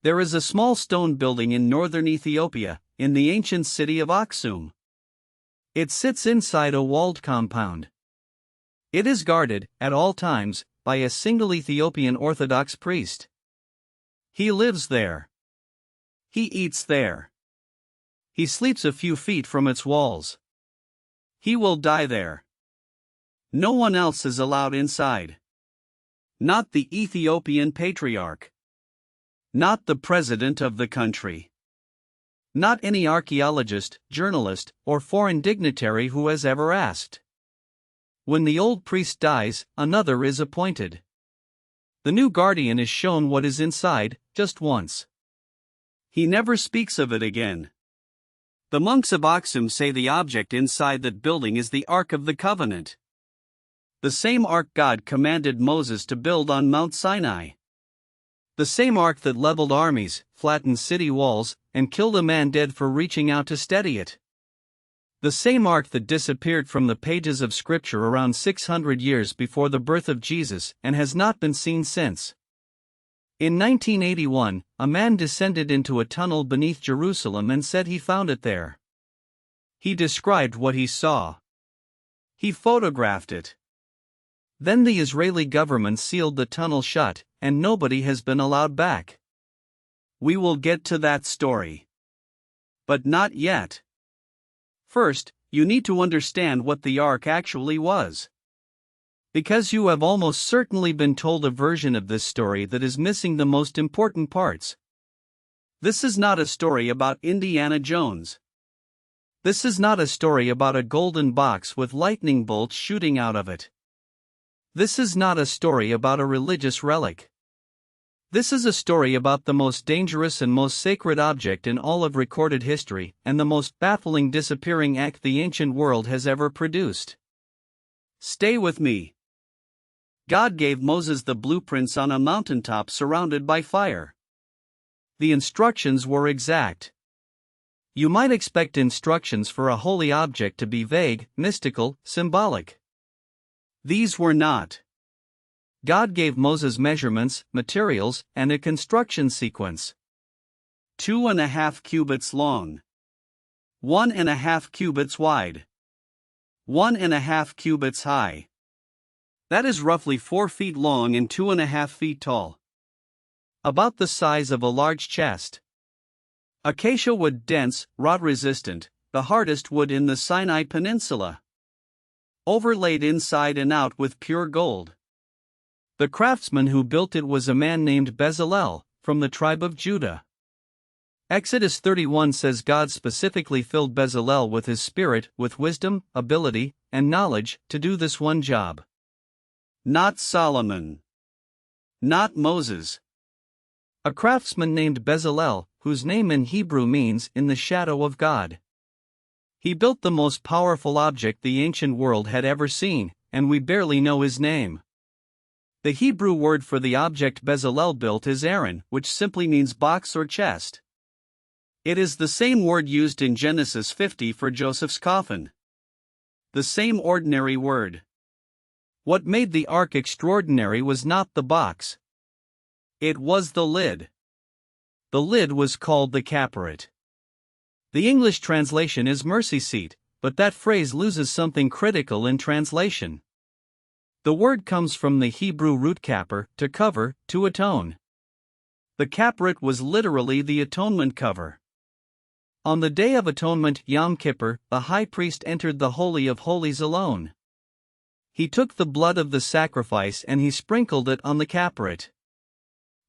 There is a small stone building in northern Ethiopia, in the ancient city of Aksum. It sits inside a walled compound. It is guarded, at all times, by a single Ethiopian Orthodox priest. He lives there. He eats there. He sleeps a few feet from its walls. He will die there. No one else is allowed inside. Not the Ethiopian patriarch. Not the president of the country. Not any archaeologist, journalist, or foreign dignitary who has ever asked. When the old priest dies, another is appointed. The new guardian is shown what is inside, just once. He never speaks of it again. The monks of Aksum say the object inside that building is the Ark of the Covenant. The same ark God commanded Moses to build on Mount Sinai. The same ark that leveled armies, flattened city walls, and killed a man dead for reaching out to steady it. The same ark that disappeared from the pages of Scripture around 600 years before the birth of Jesus and has not been seen since. In 1981, a man descended into a tunnel beneath Jerusalem and said he found it there. He described what he saw. He photographed it. Then the Israeli government sealed the tunnel shut, and nobody has been allowed back. We will get to that story. But not yet. First, you need to understand what the ark actually was. Because you have almost certainly been told a version of this story that is missing the most important parts. This is not a story about Indiana Jones. This is not a story about a golden box with lightning bolts shooting out of it. This is not a story about a religious relic. This is a story about the most dangerous and most sacred object in all of recorded history, and the most baffling disappearing act the ancient world has ever produced. Stay with me. God gave Moses the blueprints on a mountaintop surrounded by fire. The instructions were exact. You might expect instructions for a holy object to be vague, mystical, symbolic. These were not. God gave Moses measurements, materials, and a construction sequence. 2.5 cubits long. 1.5 cubits wide. 1.5 cubits high. That is roughly 4 feet long and 2.5 feet tall. About the size of a large chest. Acacia wood, dense, rot-resistant, the hardest wood in the Sinai Peninsula. Overlaid inside and out with pure gold. The craftsman who built it was a man named Bezalel, from the tribe of Judah. Exodus 31 says God specifically filled Bezalel with his spirit, with wisdom, ability, and knowledge, to do this one job. Not Solomon. Not Moses. A craftsman named Bezalel, whose name in Hebrew means, in the shadow of God. He built the most powerful object the ancient world had ever seen, and we barely know his name. The Hebrew word for the object Bezalel built is Aaron, which simply means box or chest. It is the same word used in Genesis 50 for Joseph's coffin. The same ordinary word. What made the ark extraordinary was not the box. It was the lid. The lid was called the caperet. The English translation is mercy seat, but that phrase loses something critical in translation. The word comes from the Hebrew root kaper, to cover, to atone. The caperet was literally the atonement cover. On the Day of Atonement, Yom Kippur, the high priest entered the Holy of Holies alone. He took the blood of the sacrifice and he sprinkled it on the caperet.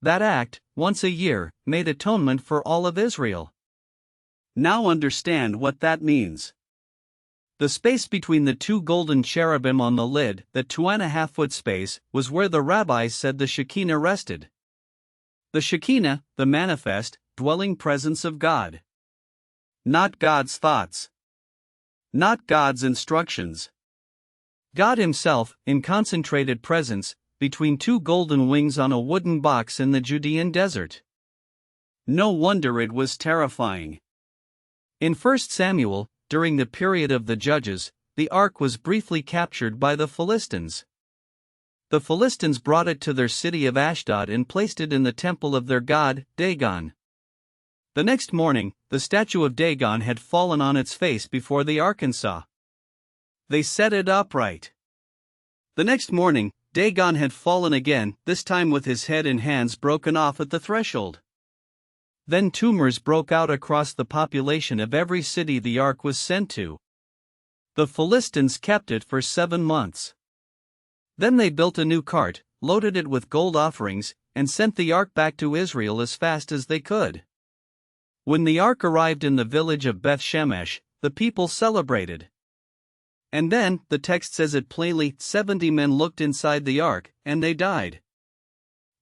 That act, once a year, made atonement for all of Israel. Now understand what that means. The space between the two golden cherubim on the lid, that 2.5-foot space, was where the rabbis said the Shekinah rested. The Shekinah, the manifest, dwelling presence of God. Not God's thoughts. Not God's instructions. God Himself, in concentrated presence, between two golden wings on a wooden box in the Judean desert. No wonder it was terrifying. In 1 Samuel, during the period of the Judges, the ark was briefly captured by the Philistines. The Philistines brought it to their city of Ashdod and placed it in the temple of their god, Dagon. The next morning, the statue of Dagon had fallen on its face before the ark and saw. They set it upright. The next morning, Dagon had fallen again, this time with his head and hands broken off at the threshold. Then tumors broke out across the population of every city the ark was sent to. The Philistines kept it for 7 months. Then they built a new cart, loaded it with gold offerings, and sent the ark back to Israel as fast as they could. When the ark arrived in the village of Beth Shemesh, the people celebrated. And then, the text says it plainly, 70 men looked inside the ark, and they died.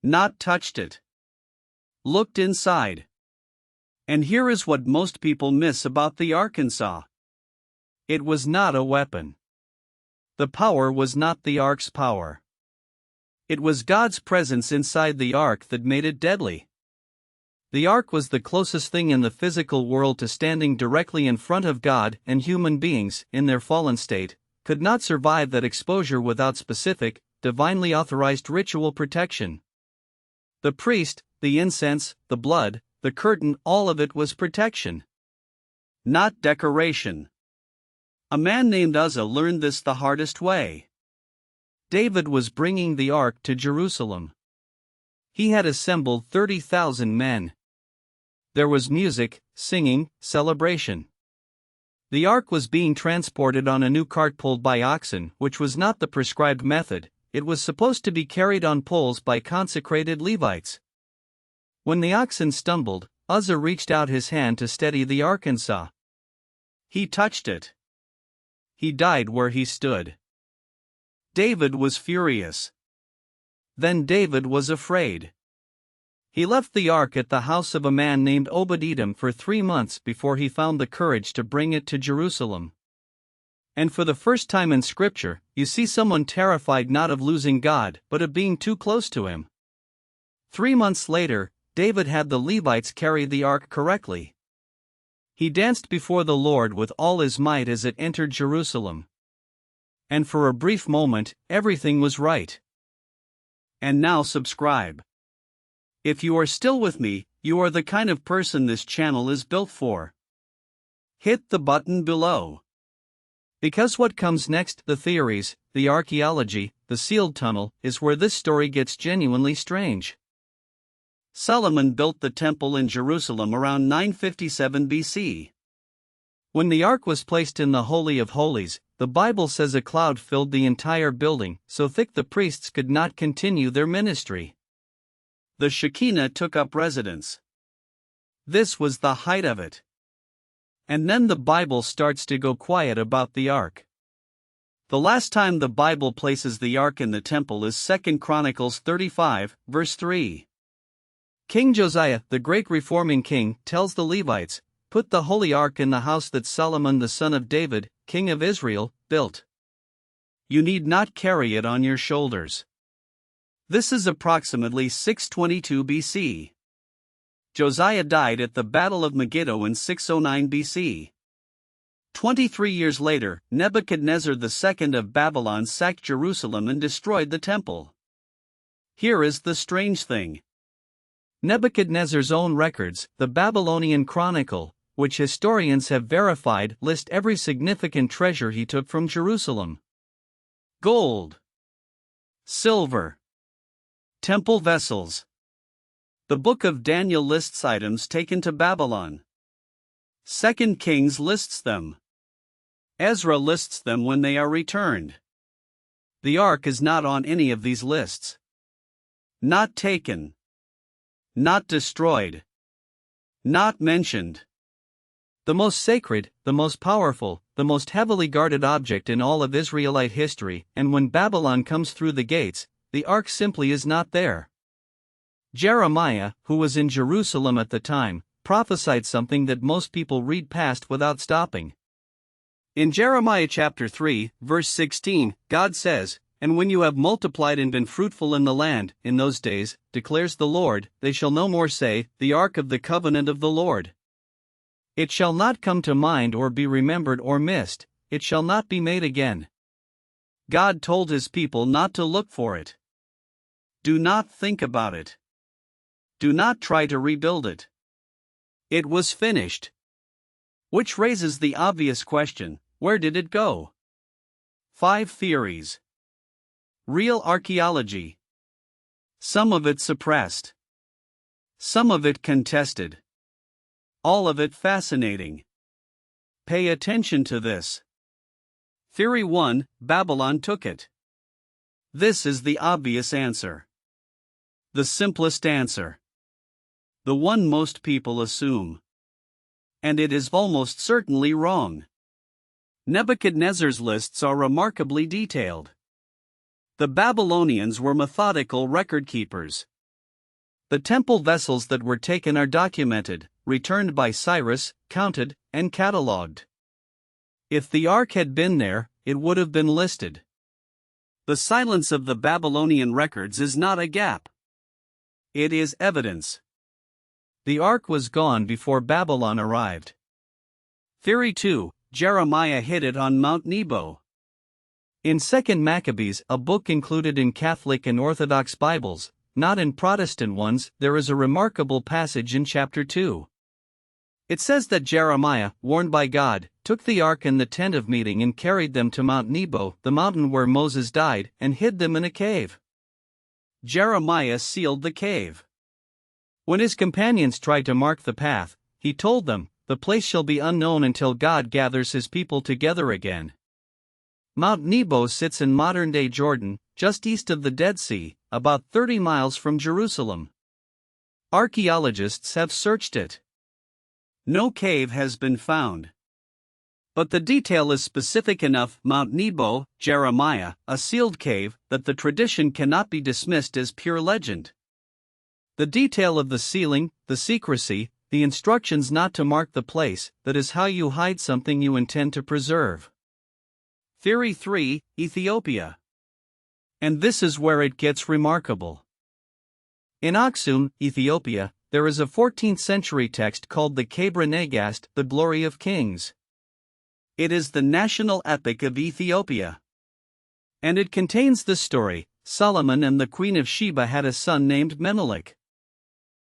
Not touched it. Looked inside. And here is what most people miss about the ark and saw. It was not a weapon. The power was not the ark's power. It was God's presence inside the ark that made it deadly. The ark was the closest thing in the physical world to standing directly in front of God, and human beings, in their fallen state, could not survive that exposure without specific, divinely authorized ritual protection. The priest, the incense, the blood, the curtain, all of it was protection, not decoration. A man named Uzzah learned this the hardest way. David was bringing the ark to Jerusalem. He had assembled 30,000 men. There was music, singing, celebration. The ark was being transported on a new cart pulled by oxen, which was not the prescribed method. It was supposed to be carried on poles by consecrated Levites. When the oxen stumbled, Uzzah reached out his hand to steady the ark and saw. He touched it. He died where he stood. David was furious. Then David was afraid. He left the ark at the house of a man named Obed-Edom for 3 months before he found the courage to bring it to Jerusalem. And for the first time in Scripture, you see someone terrified not of losing God, but of being too close to Him. 3 months later, David had the Levites carry the ark correctly. He danced before the Lord with all his might as it entered Jerusalem. And for a brief moment, everything was right. And now subscribe. If you are still with me, you are the kind of person this channel is built for. Hit the button below. Because what comes next, the theories, the archaeology, the sealed tunnel, is where this story gets genuinely strange. Solomon built the temple in Jerusalem around 957 BC. When the ark was placed in the Holy of Holies, the Bible says a cloud filled the entire building, so thick the priests could not continue their ministry. The Shekinah took up residence. This was the height of it. And then the Bible starts to go quiet about the ark. The last time the Bible places the ark in the temple is 2 Chronicles 35, verse 3. King Josiah, the great reforming king, tells the Levites, "Put the holy ark in the house that Solomon the son of David, king of Israel, built. You need not carry it on your shoulders." This is approximately 622 BC. Josiah died at the Battle of Megiddo in 609 BC. 23 years later, Nebuchadnezzar II of Babylon sacked Jerusalem and destroyed the temple. Here is the strange thing. Nebuchadnezzar's own records, the Babylonian Chronicle, which historians have verified, list every significant treasure he took from Jerusalem. Gold, silver, temple vessels. The Book of Daniel lists items taken to Babylon. 2 Kings lists them. Ezra lists them when they are returned. The ark is not on any of these lists. Not taken. Not destroyed. Not mentioned. The most sacred, the most powerful, the most heavily guarded object in all of Israelite history, and when Babylon comes through the gates, the ark simply is not there. Jeremiah, who was in Jerusalem at the time, prophesied something that most people read past without stopping. In Jeremiah chapter 3, verse 16, God says, "And when you have multiplied and been fruitful in the land, in those days, declares the Lord, they shall no more say, the ark of the covenant of the Lord. It shall not come to mind or be remembered or missed, it shall not be made again." God told his people not to look for it. Do not think about it. Do not try to rebuild it. It was finished. Which raises the obvious question, where did it go? 5 theories. Real archaeology. Some of it suppressed. Some of it contested. All of it fascinating. Pay attention to this. Theory 1, Babylon took it. This is the obvious answer. The simplest answer. The one most people assume. And it is almost certainly wrong. Nebuchadnezzar's lists are remarkably detailed. The Babylonians were methodical record keepers. The temple vessels that were taken are documented, returned by Cyrus, counted, and catalogued. If the ark had been there, it would have been listed. The silence of the Babylonian records is not a gap. It is evidence. The ark was gone before Babylon arrived. Theory 2, Jeremiah hid it on Mount Nebo. In 2 Maccabees, a book included in Catholic and Orthodox Bibles, not in Protestant ones, there is a remarkable passage in chapter 2. It says that Jeremiah, warned by God, took the ark and the tent of meeting and carried them to Mount Nebo, the mountain where Moses died, and hid them in a cave. Jeremiah sealed the cave. When his companions tried to mark the path, he told them, "The place shall be unknown until God gathers his people together again." Mount Nebo sits in modern-day Jordan, just east of the Dead Sea, about 30 miles from Jerusalem. Archaeologists have searched it. No cave has been found. But the detail is specific enough, Mount Nebo, Jeremiah, a sealed cave, that the tradition cannot be dismissed as pure legend. The detail of the sealing, the secrecy, the instructions not to mark the place, that is how you hide something you intend to preserve. Theory 3, Ethiopia. And this is where it gets remarkable. In Aksum, Ethiopia, there is a 14th century text called the Kebra Nagast, the Glory of Kings. It is the national epic of Ethiopia. And it contains the story, Solomon and the Queen of Sheba had a son named Menelik.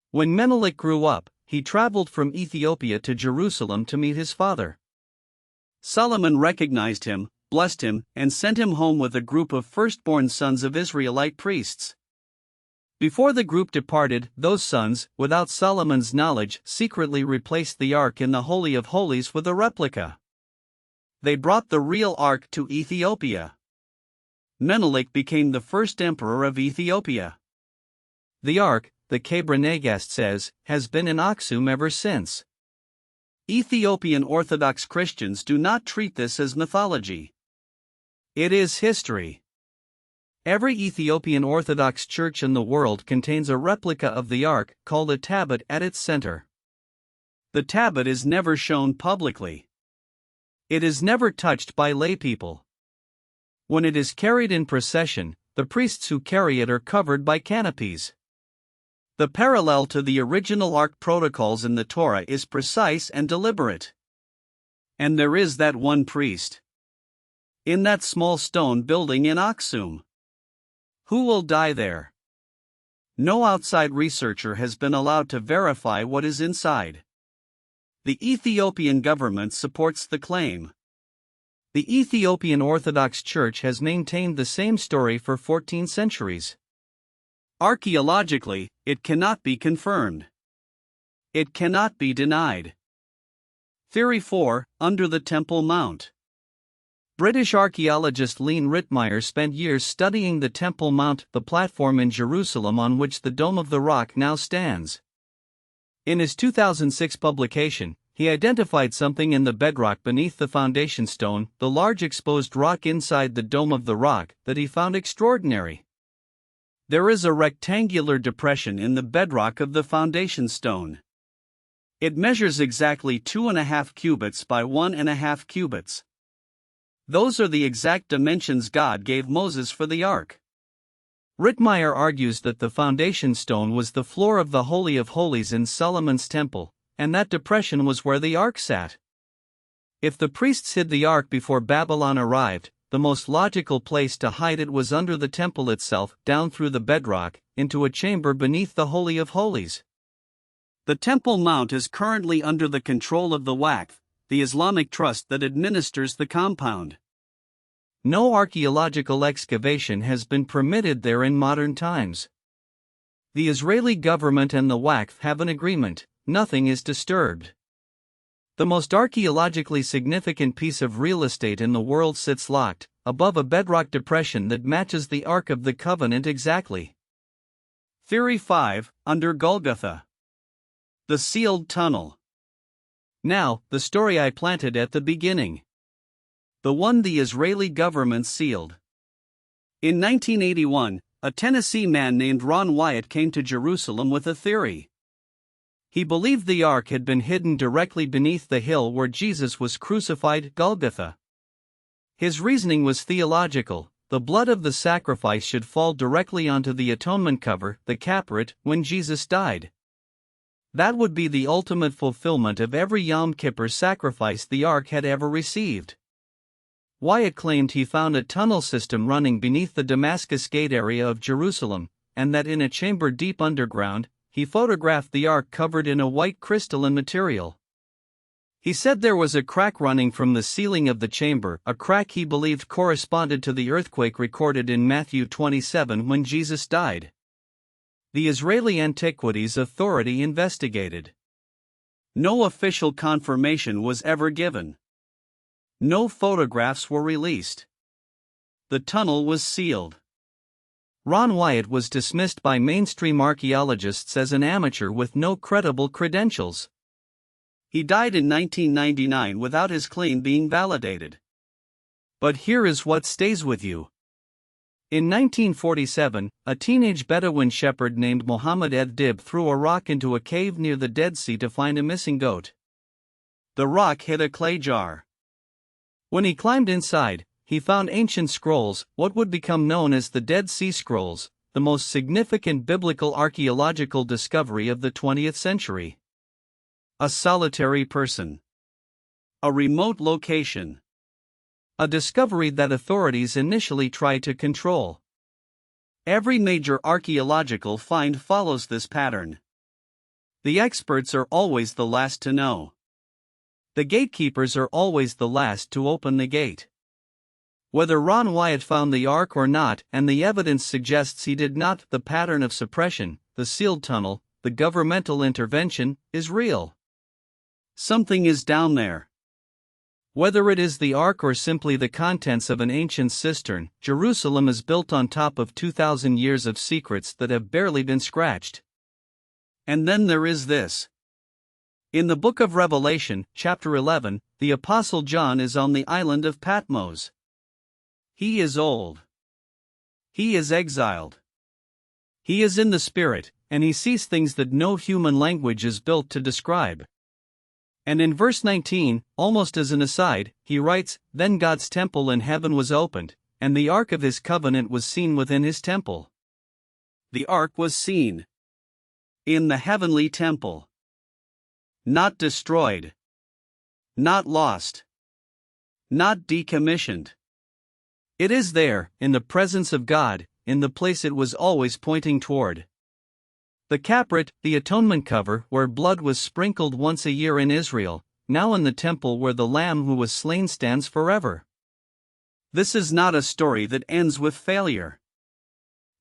When Menelik grew up, he traveled from Ethiopia to Jerusalem to meet his father. Solomon recognized him, blessed him, and sent him home with a group of firstborn sons of Israelite priests. Before the group departed, those sons, without Solomon's knowledge, secretly replaced the ark in the Holy of Holies with a replica. They brought the real ark to Ethiopia. Menelik became the first emperor of Ethiopia. The ark, the Kebra Nagast says, has been in Aksum ever since. Ethiopian Orthodox Christians do not treat this as mythology. It is history. Every Ethiopian Orthodox church in the world contains a replica of the ark, called a tablet, at its center. The tablet is never shown publicly. It is never touched by laypeople. When it is carried in procession, the priests who carry it are covered by canopies. The parallel to the original ark protocols in the Torah is precise and deliberate. And there is that one priest in that small stone building in Aksum. Who will die there? No outside researcher has been allowed to verify what is inside. The Ethiopian government supports the claim. The Ethiopian Orthodox Church has maintained the same story for 14 centuries. Archaeologically, it cannot be confirmed. It cannot be denied. Theory 4, Under the Temple Mount. British archaeologist Ritmeyer spent years studying the Temple Mount, the platform in Jerusalem on which the Dome of the Rock now stands. In his 2006 publication, he identified something in the bedrock beneath the foundation stone, the large exposed rock inside the Dome of the Rock, that he found extraordinary. There is a rectangular depression in the bedrock of the foundation stone. It measures exactly 2.5 cubits by 1.5 cubits. Those are the exact dimensions God gave Moses for the ark. Ritmeyer argues that the foundation stone was the floor of the Holy of Holies in Solomon's temple, and that depression was where the ark sat. If the priests hid the ark before Babylon arrived, the most logical place to hide it was under the temple itself, down through the bedrock, into a chamber beneath the Holy of Holies. The Temple Mount is currently under the control of the Waqf, the Islamic trust that administers the compound. No archaeological excavation has been permitted there in modern times. The Israeli government and the Waqf have an agreement: nothing is disturbed. The most archaeologically significant piece of real estate in the world sits locked, above a bedrock depression that matches the Ark of the Covenant exactly. Theory 5, under Golgotha. The Sealed Tunnel. Now, the story I planted at the beginning. The one the Israeli government sealed. In 1981, a Tennessee man named Ron Wyatt came to Jerusalem with a theory. He believed the Ark had been hidden directly beneath the hill where Jesus was crucified, Golgotha. His reasoning was theological: the blood of the sacrifice should fall directly onto the atonement cover, the capret, when Jesus died. That would be the ultimate fulfillment of every Yom Kippur sacrifice the Ark had ever received. Wyatt claimed he found a tunnel system running beneath the Damascus Gate area of Jerusalem, and that in a chamber deep underground, he photographed the Ark covered in a white crystalline material. He said there was a crack running from the ceiling of the chamber, a crack he believed corresponded to the earthquake recorded in Matthew 27 when Jesus died. The Israeli Antiquities Authority investigated. No official confirmation was ever given. No photographs were released. The tunnel was sealed. Ron Wyatt was dismissed by mainstream archaeologists as an amateur with no credible credentials. He died in 1999 without his claim being validated. But here is what stays with you. In 1947, a teenage Bedouin shepherd named Mohammed Ed-Dib threw a rock into a cave near the Dead Sea to find a missing goat. The rock hit a clay jar. When he climbed inside, he found ancient scrolls, what would become known as the Dead Sea Scrolls, the most significant biblical archaeological discovery of the 20th century. A solitary person. A remote location. A discovery that authorities initially tried to control. Every major archaeological find follows this pattern. The experts are always the last to know. The gatekeepers are always the last to open the gate. Whether Ron Wyatt found the Ark or not, and the evidence suggests he did not, the pattern of suppression, the sealed tunnel, the governmental intervention, is real. Something is down there. Whether it is the Ark or simply the contents of an ancient cistern, Jerusalem is built on top of 2,000 years of secrets that have barely been scratched. And then there is this. In the book of Revelation, chapter 11, the Apostle John is on the island of Patmos. He is old. He is exiled. He is in the Spirit, and he sees things that no human language is built to describe. And in verse 19, almost as an aside, he writes, "Then God's temple in heaven was opened, and the ark of his covenant was seen within his temple." The ark was seen in the heavenly temple. Not destroyed. Not lost. Not decommissioned. It is there, in the presence of God, in the place it was always pointing toward. The capret, the atonement cover, where blood was sprinkled once a year in Israel, now in the temple where the Lamb who was slain stands forever. This is not a story that ends with failure.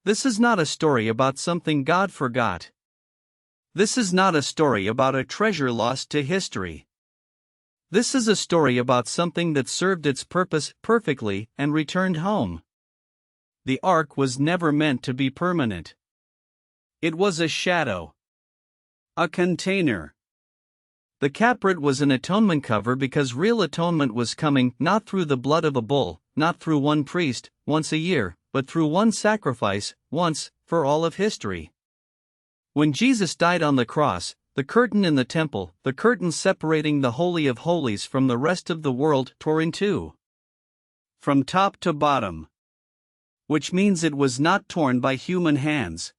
This is not a story about something God forgot. This is not a story about a treasure lost to history. This is a story about something that served its purpose perfectly and returned home. The ark was never meant to be permanent. It was a shadow. A container. The capret was an atonement cover because real atonement was coming not through the blood of a bull, not through one priest, once a year, but through one sacrifice, once, for all of history. When Jesus died on the cross, the curtain in the temple, the curtain separating the Holy of Holies from the rest of the world, tore in two. From top to bottom. Which means it was not torn by human hands.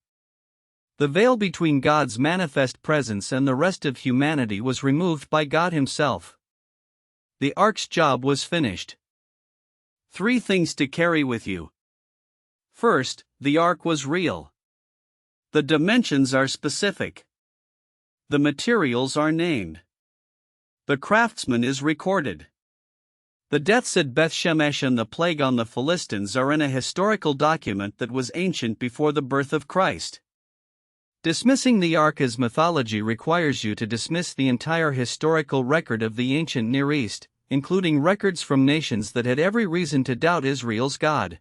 The veil between God's manifest presence and the rest of humanity was removed by God Himself. The ark's job was finished. 3 things to carry with you. First, the ark was real. The dimensions are specific. The materials are named. The craftsman is recorded. The deaths at Beth-Shemesh and the plague on the Philistines are in a historical document that was ancient before the birth of Christ. Dismissing the ark as mythology requires you to dismiss the entire historical record of the ancient Near East, including records from nations that had every reason to doubt Israel's God.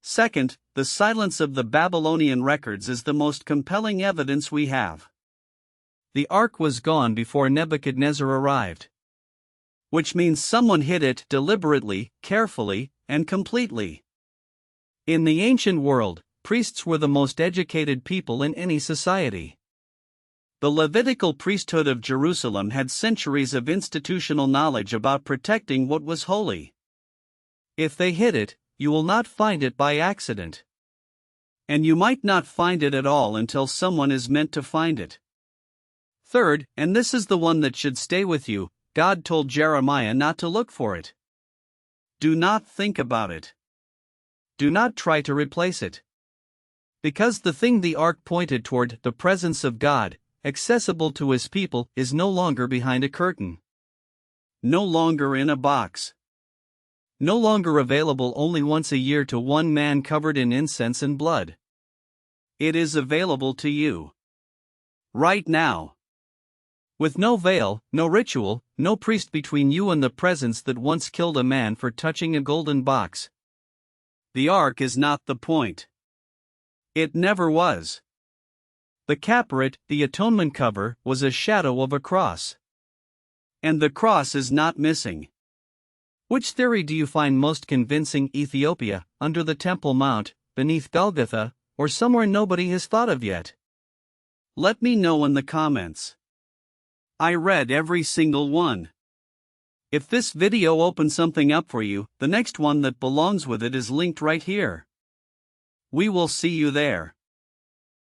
Second, the silence of the Babylonian records is the most compelling evidence we have. The ark was gone before Nebuchadnezzar arrived. Which means someone hid it deliberately, carefully, and completely. In the ancient world, priests were the most educated people in any society. The Levitical priesthood of Jerusalem had centuries of institutional knowledge about protecting what was holy. If they hid it, you will not find it by accident. And you might not find it at all until someone is meant to find it. Third, and this is the one that should stay with you, God told Jeremiah not to look for it. Do not think about it. Do not try to replace it. Because the thing the ark pointed toward, the presence of God, accessible to his people, is no longer behind a curtain. No longer in a box. No longer available only once a year to one man covered in incense and blood. It is available to you. Right now. With no veil, no ritual, no priest between you and the presence that once killed a man for touching a golden box. The ark is not the point. It never was. The capret, the atonement cover, was a shadow of a cross. And the cross is not missing. Which theory do you find most convincing? Ethiopia, under the Temple Mount, beneath Golgotha, or somewhere nobody has thought of yet? Let me know in the comments. I read every single one. If this video opens something up for you, the next one that belongs with it is linked right here. We will see you there.